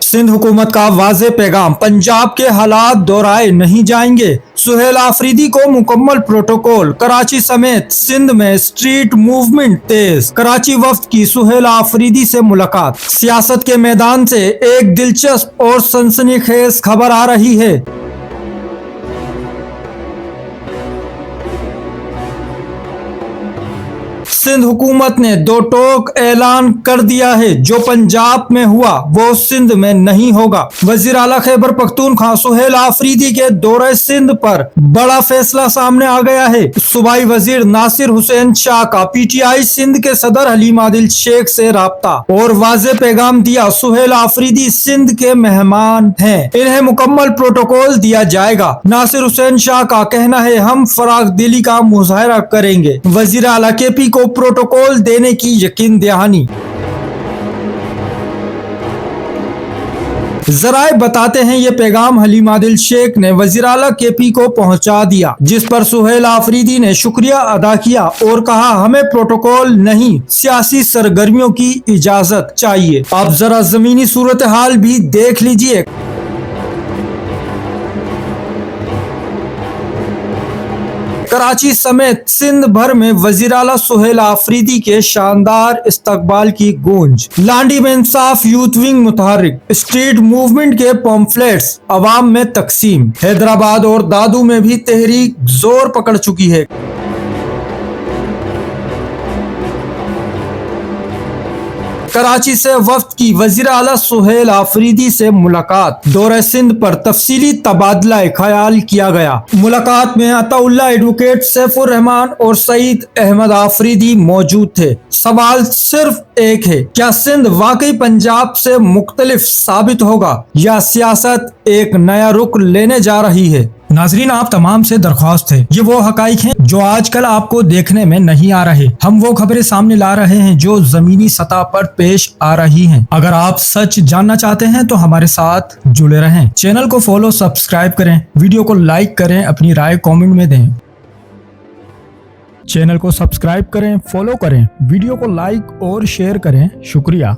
सिंध हुकूमत का वाज़ेह पैगाम, पंजाब के हालात दोहराए नहीं जाएंगे। सुहेल आफरीदी को मुकम्मल प्रोटोकॉल। कराची समेत सिंध में स्ट्रीट मूवमेंट तेज। कराची वफ्द की सुहेल आफरीदी से मुलाकात। सियासत के मैदान से एक दिलचस्प और सनसनीखेज खबर आ रही है। सिंध हुकूमत ने दो टोक ऐलान कर दिया है, जो पंजाब में हुआ वो सिंध में नहीं होगा। वजीर आला खैबर पख्तूनख्वा सुहेल आफरीदी के दौरे सिंध पर बड़ा फैसला सामने आ गया है। सूबाई वजीर नासिर हुसैन शाह का पीटीआई सिंध के सदर हलीम आदिल शेख से राब्ता और वाज़ेह पैगाम दिया। सुहेल आफरीदी सिंध के मेहमान हैं, इन्हें मुकम्मल प्रोटोकॉल दिया जाएगा। नासिर हुसैन शाह का कहना है, हम फराग दिली का मुजाहरा करेंगे। वजीर आला केपी को प्रोटोकॉल देने की यकीन दहानी। जराए बताते हैं ये पैगाम हलीम आदिल शेख ने वजीर आला केपी को पहुंचा दिया, जिस पर सुहेल आफरीदी ने शुक्रिया अदा किया और कहा, हमें प्रोटोकॉल नहीं, सियासी सरगर्मियों की इजाजत चाहिए। अब जरा जमीनी सूरत हाल भी देख लीजिए। कराची समेत सिंध भर में वजीर आला सुहेल आफरीदी के शानदार इस्तकबाल की गूंज। लांडी में इंसाफ यूथ विंग मुतहर्रिक। स्ट्रीट मूवमेंट के पम्फलेट्स अवाम में तकसीम। हैदराबाद और दादू में भी तहरीक जोर पकड़ चुकी है। कराची से वफ्द की वजीर आला सुहेल आफरीदी से मुलाकात। दौरे सिंध पर तफसीली तबादला ख्याल किया गया। मुलाकात में अताउल्लाह, एडवोकेट सैफुर रहमान और सईद अहमद आफरीदी मौजूद थे। सवाल सिर्फ एक है, क्या सिंध वाकई पंजाब से मुख्तलिफ साबित होगा या सियासत एक नया रुख लेने जा रही है। नाजरीन, आप तमाम से दरख्वास्त है, ये वो हकाइक हैं जो आजकल आपको देखने में नहीं आ रहे। हम वो खबरें सामने ला रहे हैं जो जमीनी सतह पर पेश आ रही हैं। अगर आप सच जानना चाहते हैं तो हमारे साथ जुड़े रहें। चैनल को फॉलो, सब्सक्राइब करें, वीडियो को लाइक करें, अपनी राय कमेंट में दें। चैनल को सब्सक्राइब करें, फॉलो करें, वीडियो को लाइक और शेयर करें। शुक्रिया।